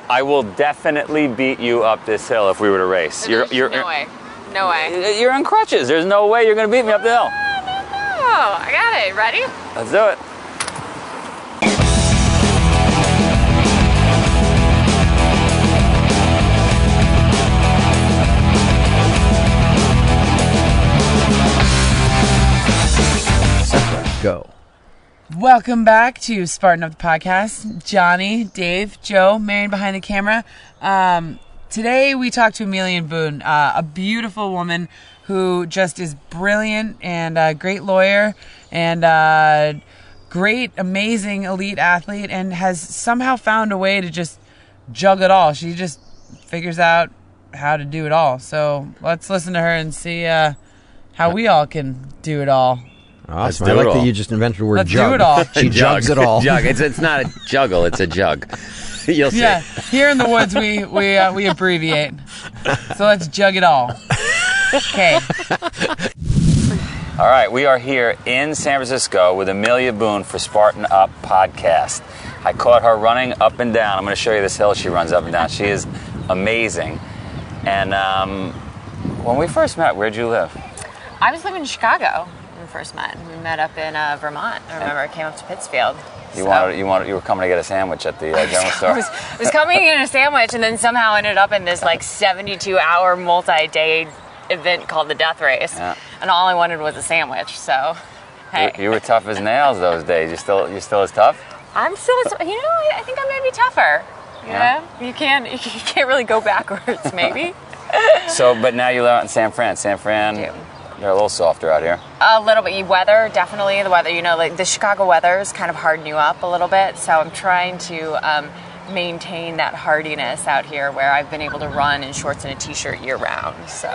I will definitely beat you up this hill if we were to race. No way. No way. You're on crutches. There's no way you're going to beat me up the hill. No. I got it. Ready? Let's do it. Go. Welcome back to Spartan of the Podcast. Johnny, Dave, Joe, Marion behind the camera. Today we talked to Amelia Boone, a beautiful woman who just is brilliant and a great lawyer and great, amazing, elite athlete and has somehow found a way to just jug it all. She just figures out how to do it all. So let's listen to her and see how we all can do it all. Awesome. I like that you just invented the word Let's jug. do it all. She jugs it all. Jug. It's not a juggle, it's a jug. You'll see. Yeah, here in the woods we abbreviate. So let's jug it all. Okay. All right, we are here in San Francisco with Amelia Boone for Spartan Up Podcast. I caught her running up and down. I'm going to show you this hill she runs up and down. She is amazing. And when we first met, where'd you live? I was living in Chicago when we first met. We met up in Vermont. I remember I came up to Pittsfield. You were coming to get a sandwich at the general store. I was coming in a sandwich and then somehow ended up in this like 72-hour multi-day event called the Death Race. Yeah. And all I wanted was a sandwich. So, hey. You were tough as nails those days. You still as tough? I'm still, I think I may be tougher. You can't really go backwards, maybe. So, but now you live out in San Fran. They're a little softer out here. A little bit. Weather, definitely. The weather, like the Chicago weather is kind of hardening you up a little bit. So I'm trying to maintain that hardiness out here where I've been able to run in shorts and a t-shirt year round. So.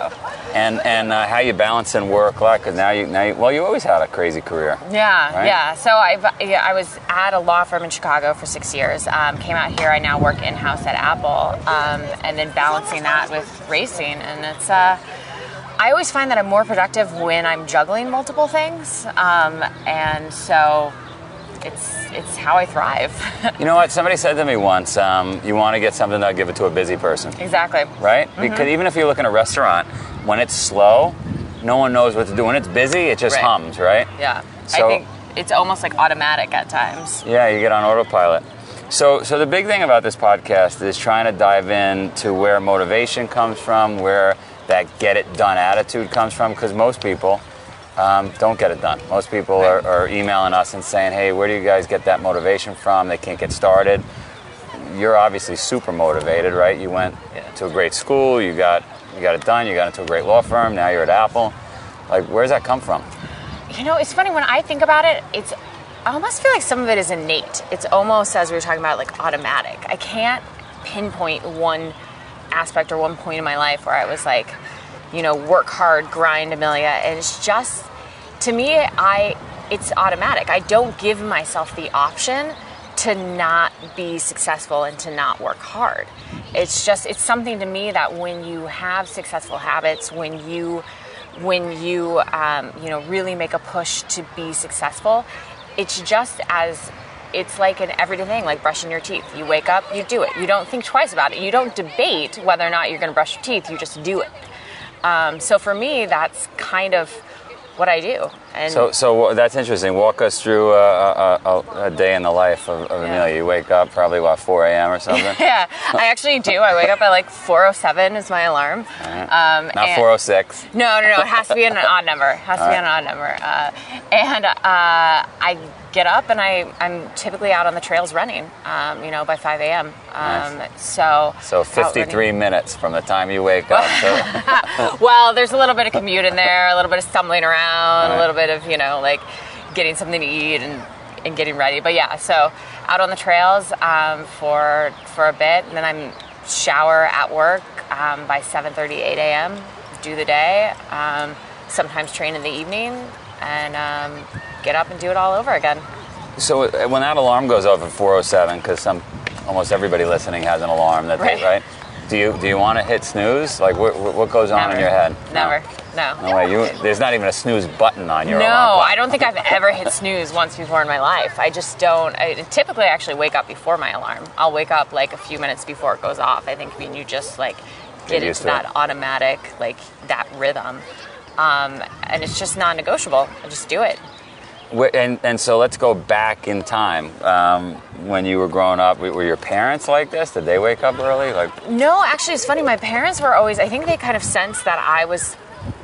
And how you balancing work life? Because now you always had a crazy career. Yeah, right? yeah. So I was at a law firm in Chicago for 6 years. Came out here. I now work in-house at Apple, and then balancing that with racing, and it's. I always find that I'm more productive when I'm juggling multiple things, and so it's how I thrive. You know what? Somebody said to me once, you want to get something done, give it to a busy person. Exactly. Right? Mm-hmm. Because even if you look in a restaurant, when it's slow, no one knows what to do. When it's busy, it just hums, right? Yeah. So, I think it's almost like automatic at times. Yeah, you get on autopilot. So the big thing about this podcast is trying to dive into where motivation comes from, where that get it done attitude comes from, because most people don't get it done. Most people are emailing us and saying, hey, where do you guys get that motivation from? They can't get started. You're obviously super motivated, right? You went to a great school, you got it done, you got into a great law firm, now you're at Apple. Like, where does that come from? It's funny, when I think about it, I almost feel like some of it is innate. It's almost, as we were talking about, like automatic. I can't pinpoint one aspect or one point in my life where I was like, work hard, grind, Amelia. And it's just, to me, it's automatic. I don't give myself the option to not be successful and to not work hard. It's something to me that when you have successful habits, when you really make a push to be successful, it's like an everyday thing, like brushing your teeth. You wake up, you do it. You don't think twice about it. You don't debate whether or not you're going to brush your teeth. You just do it. So for me, that's kind of what I do. And so that's interesting. Walk us through a day in the life of Amelia. You wake up probably, 4 a.m. or something? Yeah, I actually do. I wake up at like 4:07 is my alarm. Right. Not 4:06. No. It has to be an odd number. And I get up and I'm typically out on the trails running, by 5 a.m. Nice. So 53 minutes from the time you wake up. Well, there's a little bit of commute in there, a little bit of stumbling around, a little bit of, like getting something to eat and getting ready. But yeah, so out on the trails for a bit, and then I'm shower at work by 7:30, 8 a.m., do the day, sometimes train in the evening, and get up and do it all over again. So when that alarm goes off at 4:07, because almost everybody listening has an alarm that they, right? Do you want to hit snooze? Like, what goes on in your head? Never. No. No way. There's not even a snooze button on your alarm No, clock. I don't think I've ever hit snooze once before in my life. I just don't. Typically, I actually wake up before my alarm. I'll wake up like a few minutes before it goes off. I think when you just like get into that automatic, like that rhythm, and it's just non-negotiable. I just do it. And so let's go back in time. When you were growing up, were your parents like this? Did they wake up early? No, actually, it's funny. My parents were always, I think they kind of sensed that I was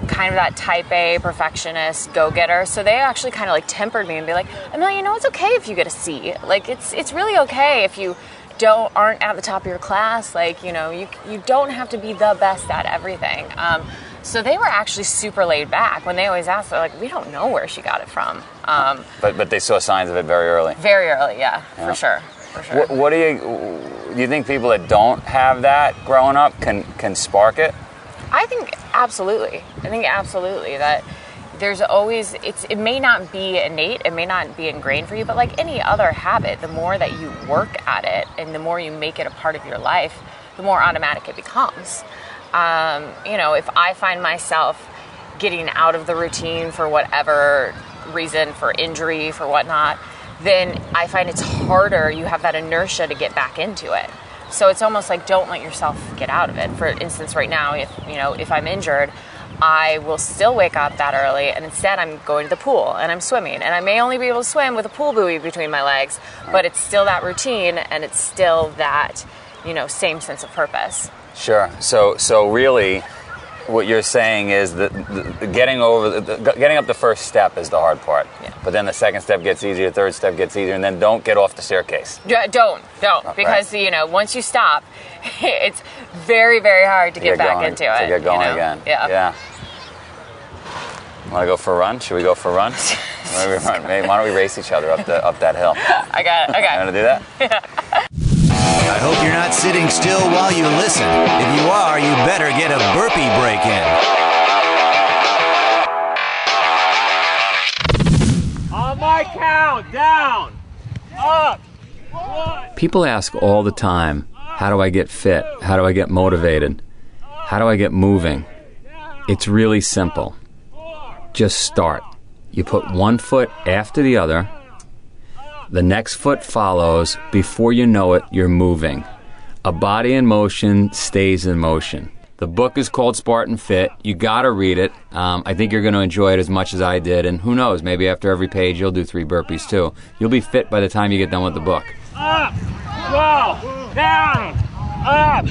kind of that type A perfectionist go-getter. So they actually kind of like tempered me and be like, Amelia, it's okay if you get a C. Like, it's really okay if you aren't at the top of your class. Like, you don't have to be the best at everything. So they were actually super laid back. When they always asked, they're like, we don't know where she got it from. But they saw signs of it very early. Very early, yeah. For sure. What do you think people that don't have that growing up can spark it? I think absolutely. That there's always, it may not be innate, it may not be ingrained for you, but like any other habit, the more that you work at it and the more you make it a part of your life, the more automatic it becomes. If I find myself getting out of the routine for whatever reason, for injury, for whatnot, then I find it's harder. You have that inertia to get back into it. So it's almost like don't let yourself get out of it. For instance, right now, if I'm injured, I will still wake up that early, and instead I'm going to the pool and I'm swimming. And I may only be able to swim with a pool buoy between my legs, but it's still that routine and it's still that, same sense of purpose. Sure. So really, what you're saying is that getting up the first step is the hard part. Yeah. But then the second step gets easier, the third step gets easier, and then don't get off the staircase. Don't. Because, once you stop, it's very, very hard to get back into it. To get going again. Yeah. Want to go for a run? Should we go for a run? Why don't we race each other up that hill? I got it. Okay. You want to do that? Yeah. I hope you're not sitting still while you listen. If you are, you better get a burpee break in. On my count, down, up, 1. People ask all the time, how do I get fit? How do I get motivated? How do I get moving? It's really simple. Just start. You put one foot after the other. The next foot follows. Before you know it, you're moving. A body in motion stays in motion. The book is called Spartan Fit. You gotta read it. I think you're gonna enjoy it as much as I did. And who knows, maybe after every page you'll do 3 burpees too. You'll be fit by the time you get done with the book. Up, 12, down, up,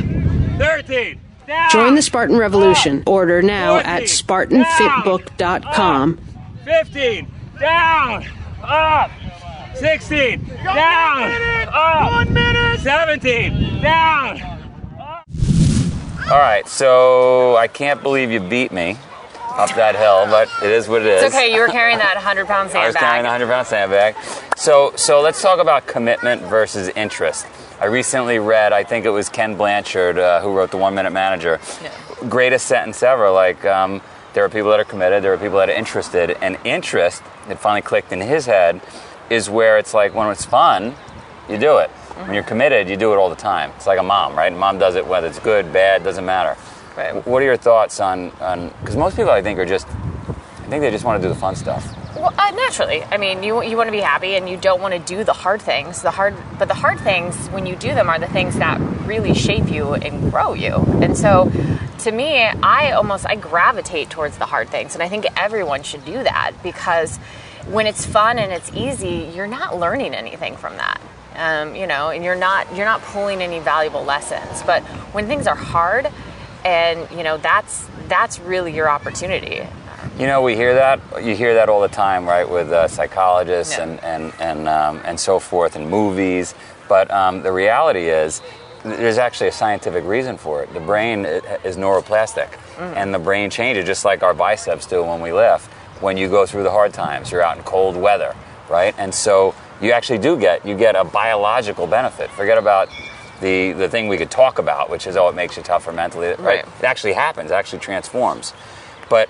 13, down. Join the Spartan Revolution. Order now 14, at SpartanFitBook.com. 15, down, up, 16, down, up, 1 minute, 17, down. All right, so I can't believe you beat me up that hill, but it is what it is. It's okay, you were carrying that 100-pound sandbag. I was carrying the 100-pound sandbag. So let's talk about commitment versus interest. I recently read, I think it was Ken Blanchard, who wrote The 1 Minute Manager. Yeah. Greatest sentence ever, there are people that are committed, there are people that are interested, and interest, it finally clicked in his head, is where it's like when it's fun, you do it. Mm-hmm. When you're committed, you do it all the time. It's like a mom, right? Mom does it whether it's good, bad, doesn't matter. Right. What are your thoughts on because most people I think they just want to do the fun stuff. Well, naturally. I mean, you want to be happy and you don't want to do the hard things. But the hard things, when you do them, are the things that really shape you and grow you. And so, to me, I gravitate towards the hard things. And I think everyone should do that because when it's fun and it's easy, you're not learning anything from that. And you're not pulling any valuable lessons. But when things are hard, and that's really your opportunity. We hear that. You hear that all the time, right, with psychologists and so forth, and movies. But the reality is, there's actually a scientific reason for it. The brain is neuroplastic, and the brain changes just like our biceps do when we lift. When you go through the hard times, you're out in cold weather, right? And so you actually get a biological benefit. Forget about the thing we could talk about, which is, it makes you tougher mentally. Right? It actually happens, actually transforms. But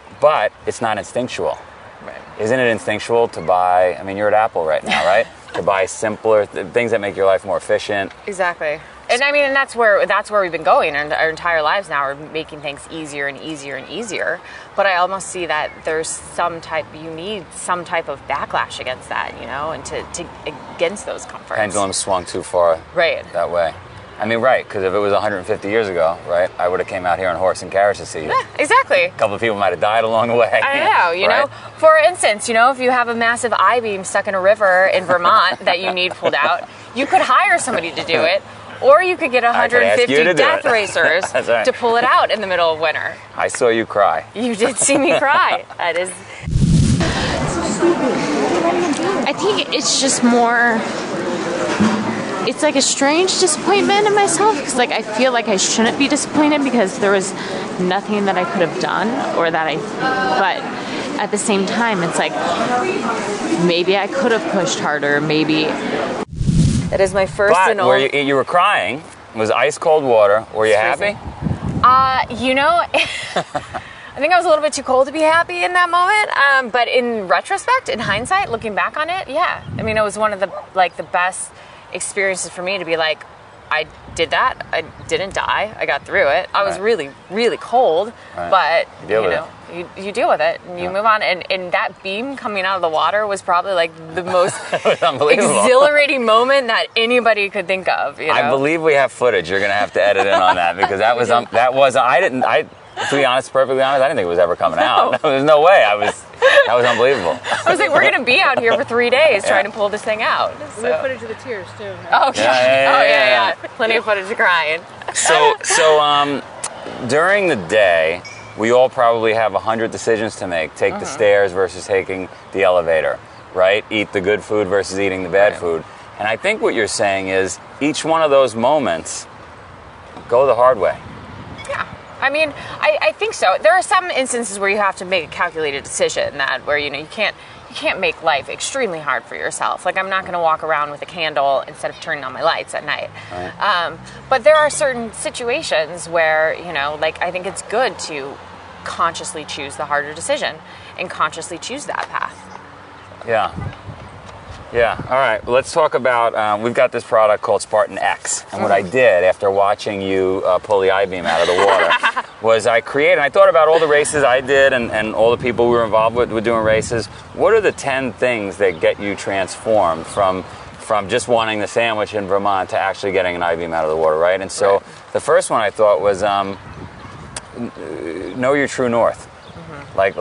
it's not instinctual. Right. Isn't it instinctual to buy, you're at Apple right now, right? To buy simpler things that make your life more efficient. Exactly. And I mean, and that's where we've been going, and our entire lives now are making things easier and easier and easier. But I almost see that there's you need some type of backlash against that, and to against those comforts. Pendulum swung too far. Right. That way. I mean, right, because if it was 150 years ago, right, I would have came out here on horse and carriage to see you. Yeah, exactly. A couple of people might have died along the way. I know, you know. For instance, if you have a massive I-beam stuck in a river in Vermont that you need pulled out, you could hire somebody to do it, or you could get 150 death racers right. to pull it out in the middle of winter. I saw you cry. You did see me cry. That is... I think it's just more... It's like a strange disappointment in myself because I feel like I shouldn't be disappointed because there was nothing that I could have done but at the same time it's like maybe I could have pushed harder, maybe. That is my first and only. You were crying. It was ice cold water. Were you happy? I think I was a little bit too cold to be happy in that moment. But in retrospect, in hindsight, looking back on it, yeah. I mean, it was one of the best experiences for me to be like, I did that. I didn't die. I got through it. I was really, really cold, but you deal with it and you move on. And that beam coming out of the water was probably like the most exhilarating moment that anybody could think of. I believe we have footage. You're going to have to edit in on that because that was to be honest, perfectly honest, I didn't think it was ever coming out. There's no way. That was unbelievable. I was like, we're going to be out here for 3 days trying to pull this thing out. So. We have footage of the tears, too. Oh, yeah. Plenty of footage of crying. So during the day, we all probably have 100 decisions to make. Take the stairs versus taking the elevator, right? Eat the good food versus eating the bad food. And I think what you're saying is each one of those moments, go the hard way. Yeah. I mean, I think so. There are some instances where you have to make a calculated decision where you can't make life extremely hard for yourself. Like, I'm not going to walk around with a candle instead of turning on my lights at night. Right. But there are certain situations where I think it's good to consciously choose the harder decision and consciously choose that path. Yeah. All right. Well, let's talk about, we've got this product called Spartan X. And what I did after watching you pull the I-beam out of the water was I thought about all the races I did and all the people we were involved with doing races. What are the 10 things that get you transformed from just wanting the sandwich in Vermont to actually getting an I-beam out of the water, right? And so the first one I thought was know your true north. Like,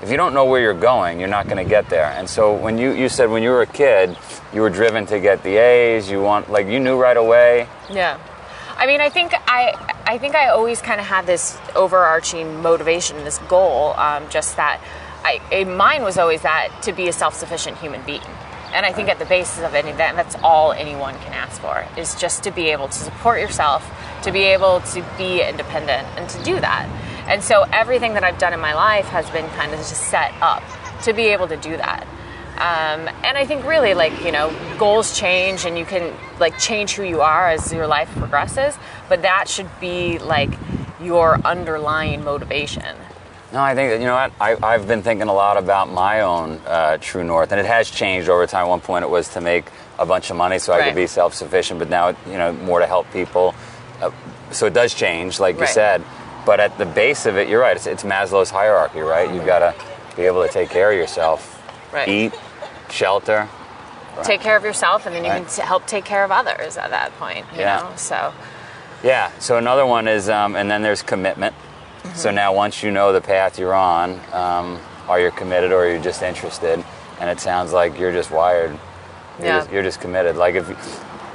if you don't know where you're going, you're not going to get there. And so when you said when you were a kid, you were driven to get the A's, you knew right away. Yeah. I mean, I think I always kind of had this overarching motivation, this goal, just that mine was always that to be a self-sufficient human being. And I think at the basis of any of that, that's all anyone can ask for, is just to be able to support yourself, to be able to be independent, and to do that. And so everything that I've done in my life has been kind of just set up to be able to do that. And I think really, goals change and you can, change who you are as your life progresses, but that should be, your underlying motivation. No, I think that, I've been thinking a lot about my own true north, and it has changed over time. At one point it was to make a bunch of money so I could be self-sufficient, but now, more to help people. So it does change, like you said. But at the base of it, you're right. It's Maslow's hierarchy, right? You've got to be able to take care of yourself, eat, shelter. Take care of yourself, and then you can help take care of others at that point, you know? So. Yeah, so another one is, and then there's commitment. Mm-hmm. So now once you know the path you're on, are you committed or are you just interested? And it sounds like you're just wired. You're just committed. Like if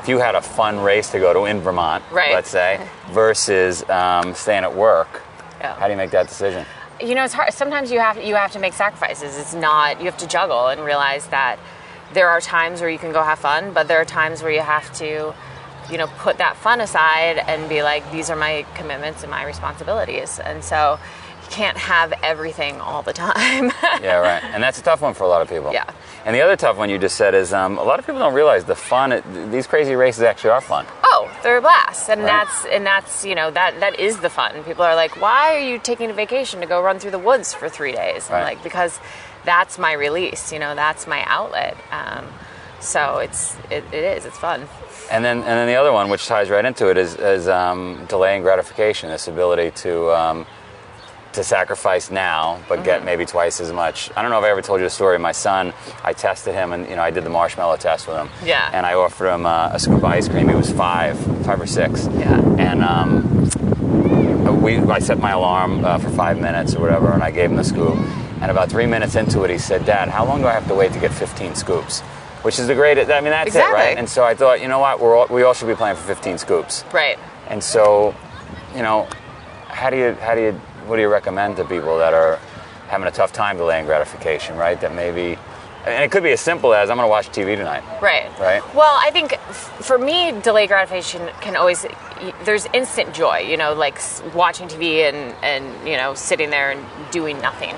you had a fun race to go to in Vermont, let's say, versus staying at work, how do you make that decision? It's hard. Sometimes you have to make sacrifices. It's not, you have to juggle and realize that there are times where you can go have fun, but there are times where you have to, put that fun aside and be like, these are my commitments and my responsibilities. And so you can't have everything all the time. Yeah, right. And that's a tough one for a lot of people. Yeah. And the other tough one you just said is a lot of people don't realize the fun, these crazy races actually are fun. Oh, they're a blast. And that's that is the fun. People are like, why are you taking a vacation to go run through the woods for 3 days? I'm like, because that's my release, that's my outlet. So it's fun. And then the other one, which ties right into it, is delaying gratification. This ability to sacrifice now, but get maybe twice as much. I don't know if I ever told you the story. My son, I tested him, and I did the marshmallow test with him. Yeah. And I offered him a scoop of ice cream. He was 5 or 6. Yeah. And I set my alarm for 5 minutes or whatever, and I gave him the scoop. And about 3 minutes into it, he said, "Dad, how long do I have to wait to get 15 scoops?" Which is the greatest. I mean, that's exactly. it, right? And so I thought, you know what? We all should be playing for 15 scoops. Right. And so, what do you recommend to people that are having a tough time delaying gratification, right? That maybe, and it could be as simple as, I'm going to watch TV tonight. Right. Right? Well, I think for me, delayed gratification can always, there's instant joy, like watching TV and sitting there and doing nothing.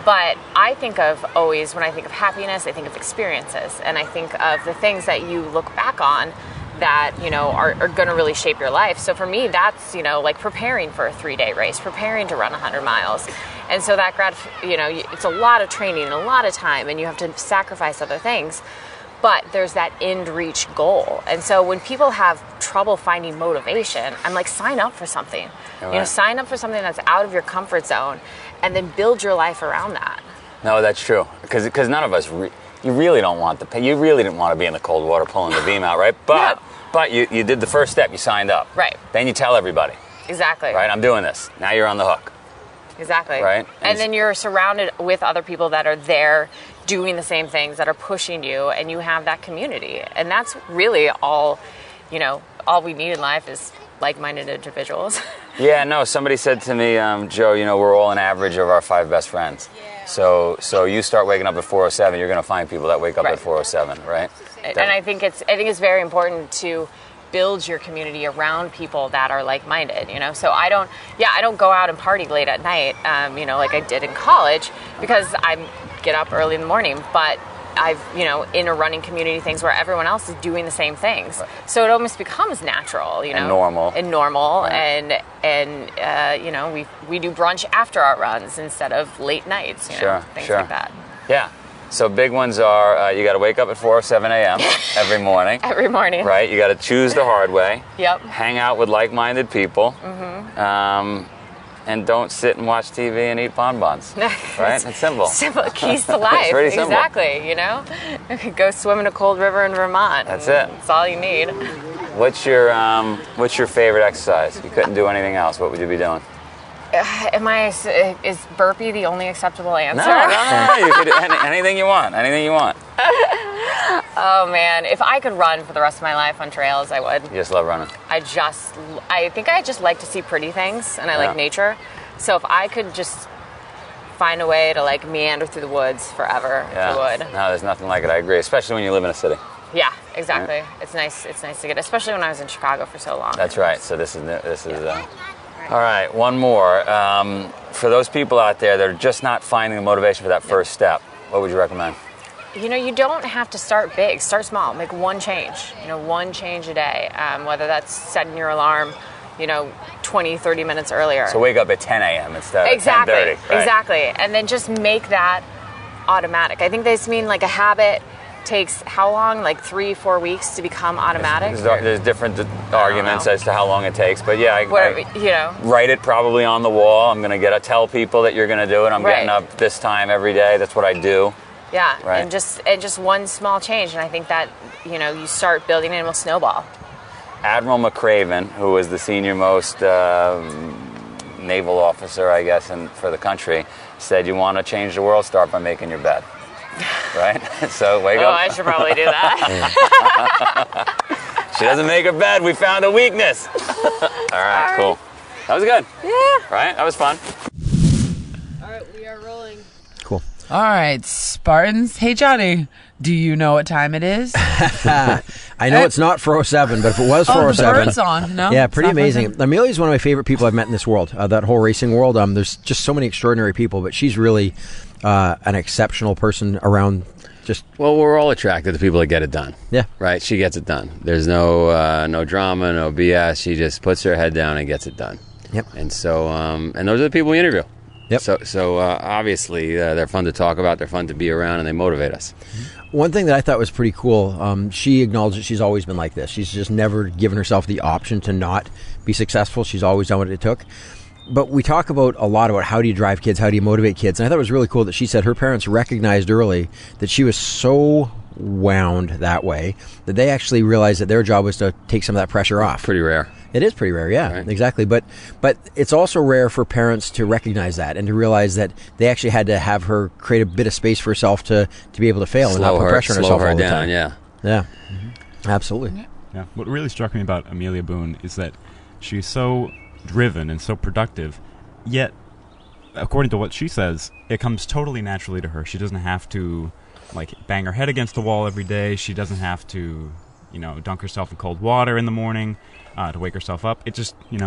But I think of always, when I think of happiness, I think of experiences. And I think of the things that you look back on that, are going to really shape your life. So for me, that's, like preparing for a 3-day race, preparing to run 100 miles. And so that, it's a lot of training and a lot of time, and you have to sacrifice other things. But there's that end reach goal. And so when people have trouble finding motivation, I'm like, sign up for something. Right. Sign up for something that's out of your comfort zone, and then build your life around that. No, that's true. Because none of us, you really don't want the pain. You really didn't want to be in the cold water pulling the beam out, right? But you did the first step. You signed up. Right. Then you tell everybody. Exactly. Right? I'm doing this. Now you're on the hook. Exactly. Right? And then you're surrounded with other people that are there doing the same things, that are pushing you, and you have that community. And that's really all we need in life is like-minded individuals. Yeah, no, somebody said to me, Joe, we're all an average of our 5 best friends. So you start waking up at 4:07, you're going to find people that wake up Right. at 4:07, right? And I think it's very important to build your community around people that are like-minded, So I don't go out and party late at night, like I did in college, because I get up early in the morning. But I've, in a running community, things where everyone else is doing the same things. Right. So it almost becomes natural, And normal. Right. And we do brunch after our runs instead of late nights, things like that. Yeah. So big ones are, you got to wake up at 4:07 a.m. every morning. Every morning. Right? You got to choose the hard way. Yep. Hang out with like-minded people. Mm-hmm. And don't sit and watch TV and eat bonbons. Right? It's simple. Simple. Keys to life. It's pretty simple. Exactly, Go swim in a cold river in Vermont. That's it. That's all you need. What's your favorite exercise? If you couldn't do anything else, what would you be doing? Is burpee the only acceptable answer? No. You could do anything you want. Anything you want. Oh man, if I could run for the rest of my life on trails, I would. You just love running. I think I just like to see pretty things, and I like nature. So if I could just find a way to meander through the woods forever, I would. No, there's nothing like it. I agree, especially when you live in a city. Yeah, exactly. Right. It's nice to get, especially when I was in Chicago for so long. That's right. So this is. All right, one more. For those people out there that are just not finding the motivation for that first step, what would you recommend? You don't have to start big. Start small. Make one change. One change a day. Whether that's setting your alarm, 20, 30 minutes earlier. So wake up at 10 a.m. instead of 10:30. Right? Exactly. And then just make that automatic. I think they just mean a habit takes how long? 3-4 weeks to become automatic? There's different arguments as to how long it takes, but yeah, I write it probably on the wall. I'm going to tell people that you're going to do it. I'm getting up this time every day. That's what I do. Yeah, right. and just one small change, and I think that you start building and it will snowball. Admiral McCraven, who was the senior most naval officer, I guess, for the country, said, "You want to change the world? Start by making your bed." Right? So wake up. Oh, I should probably do that. She doesn't make her bed. We found a weakness. All right, cool. That was good. Yeah. Right? That was fun. All right, we are rolling. Cool. All right, Spartans. Hey, Johnny, do you know what time it is? I know it's not 4:07, but if it was 4:07, the bird's on. No, yeah, pretty amazing. Frozen. Amelia is one of my favorite people I've met in this world. That whole racing world. There's just so many extraordinary people, but she's really an exceptional person around. Well, we're all attracted to people that get it done. Yeah. Right? She gets it done. There's no drama, no BS. She just puts her head down and gets it done. Yep. And so, and those are the people we interview. Yep. So obviously, they're fun to talk about. They're fun to be around, and they motivate us. One thing that I thought was pretty cool, she acknowledged that she's always been like this. She's just never given herself the option to not be successful. She's always done what it took. But we talk a lot about how do you drive kids, how do you motivate kids. And I thought it was really cool that she said her parents recognized early that she was so wound that way that they actually realized that their job was to take some of that pressure off. Pretty rare. It is pretty rare, yeah, right. Exactly. But it's also rare for parents to recognize that and to realize that they actually had to have her create a bit of space for herself to be able to fail and not put pressure on herself all the time. Yeah. Mm-hmm. Absolutely. Yeah. What really struck me about Amelia Boone is that she's so driven and so productive, yet, according to what she says, it comes totally naturally to her. She doesn't have to, bang her head against the wall every day. She doesn't have to, dunk herself in cold water in the morning to wake herself up. It just, it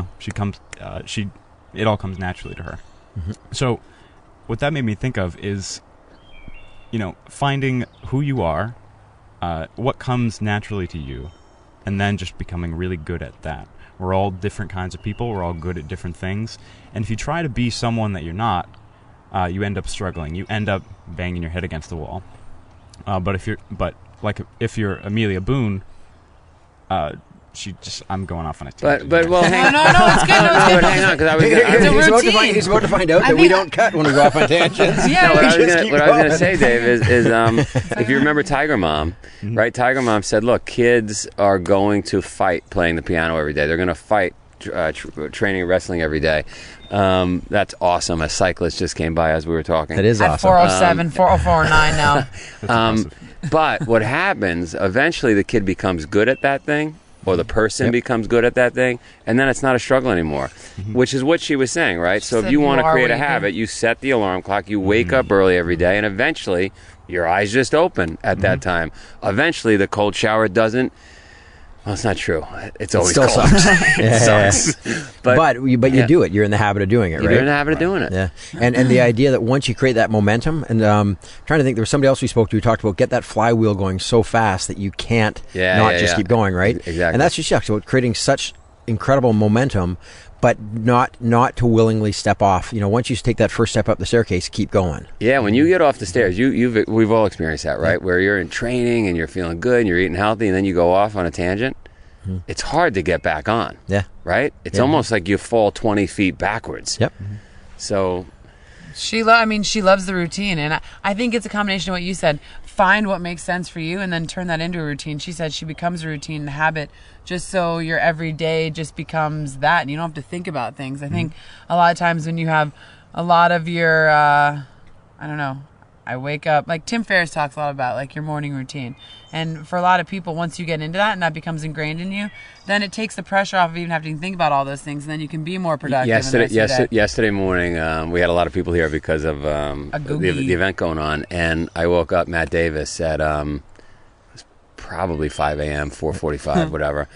all comes naturally to her. Mm-hmm. So what that made me think of is, finding who you are, what comes naturally to you, and then just becoming really good at that. We're all different kinds of people. We're all good at different things. And if you try to be someone that you're not, you end up struggling. You end up banging your head against the wall. But if you're Amelia Boone, I'm going off on a tangent. But well, hang on. No, it's good. But hang on, because I was he's about to find out that we don't cut when we go off on tangents. Yeah. What I was going to say, Dave, is if you remember Tiger Mom, right? Tiger Mom said, look, kids are going to fight playing the piano every day. They're going to fight training wrestling every day. That's awesome. A cyclist just came by as we were talking. That is awesome. At 407, 4049 now. But what happens, eventually the kid becomes good at that thing, or the person becomes good at that thing, and then it's not a struggle anymore, which is what she was saying, right? So if you want to create a habit, you set the alarm clock, you wake up early every day, and eventually your eyes just open at that time. Eventually the cold shower doesn't. Well, it's not true. It's always still cold. Sucks. It sucks. But you do it. You're in the habit of doing it, right? You're in the habit of doing it. Yeah. And the idea that once you create that momentum, and trying to think, there was somebody else we spoke to who talked about get that flywheel going so fast that you can't just keep going, right? Exactly. And that's just about creating such incredible momentum, but not to willingly step off. Once you take that first step up the staircase, keep going. Yeah, when you get off the stairs, we've all experienced that, right? Where you're in training and you're feeling good and you're eating healthy, and then you go off on a tangent. It's hard to get back on. Yeah. Right? It's almost like you fall 20 feet backwards. Yep. So she loves the routine, and I think it's a combination of what you said. Find what makes sense for you and then turn that into a routine. She said she becomes a routine and a habit just so your everyday just becomes that and you don't have to think about things. I think a lot of times when you have a lot of your I wake up, like Tim Ferriss talks a lot about, your morning routine. And for a lot of people, once you get into that and that becomes ingrained in you, then it takes the pressure off of even having to think about all those things, and then you can be more productive. Yesterday morning, we had a lot of people here because of the event going on, and I woke up, Matt Davis, at it was probably 5 a.m., 4:45, whatever.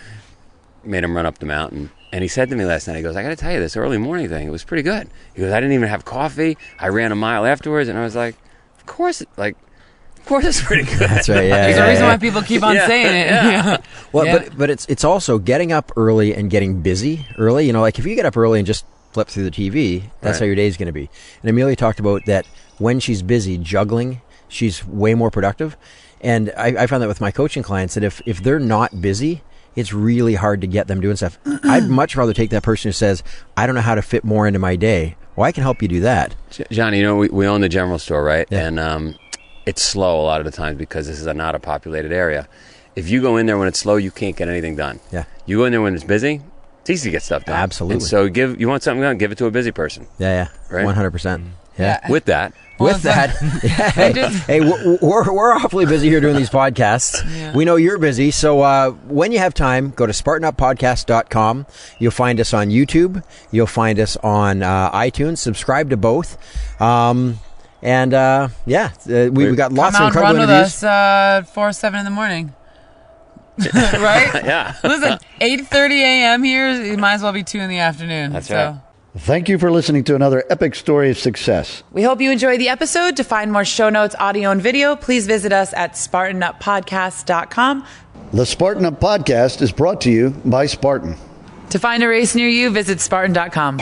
Made him run up the mountain. And he said to me last night, he goes, I got to tell you, this early morning thing, it was pretty good. He goes, I didn't even have coffee. I ran a mile afterwards, and I was like, Of course it's pretty good. That's right. Yeah, there's a reason why people keep on saying it. Yeah. Well, but it's also getting up early and getting busy early. If you get up early and just flip through the TV, that's how your day's going to be. And Amelia talked about that when she's busy juggling, she's way more productive. And I found that with my coaching clients that if they're not busy, it's really hard to get them doing stuff. I'd much rather take that person who says, I don't know how to fit more into my day. Well, I can help you do that. Johnny, we own the general store, right? Yeah. And it's slow a lot of the times because this is not a populated area. If you go in there when it's slow, you can't get anything done. Yeah. You go in there when it's busy, it's easy to get stuff done. Absolutely. And so you want something done, give it to a busy person. Yeah. Right? 100%. Yeah. With that. Hey, we're awfully busy here doing these podcasts. Yeah. We know you're busy, so when you have time, go to SpartanUpPodcast.com. You'll find us on YouTube. You'll find us on iTunes. Subscribe to both. We got lots of incredible interviews. Come out and run with us 4-7 in the morning. Right? Yeah. Listen, 8:30 a.m. here. It might as well be 2 in the afternoon. That's right. Thank you for listening to another epic story of success. We hope you enjoyed the episode. To find more show notes, audio, and video, please visit us at SpartanUpPodcast.com. The Spartan Up Podcast is brought to you by Spartan. To find a race near you, visit Spartan.com.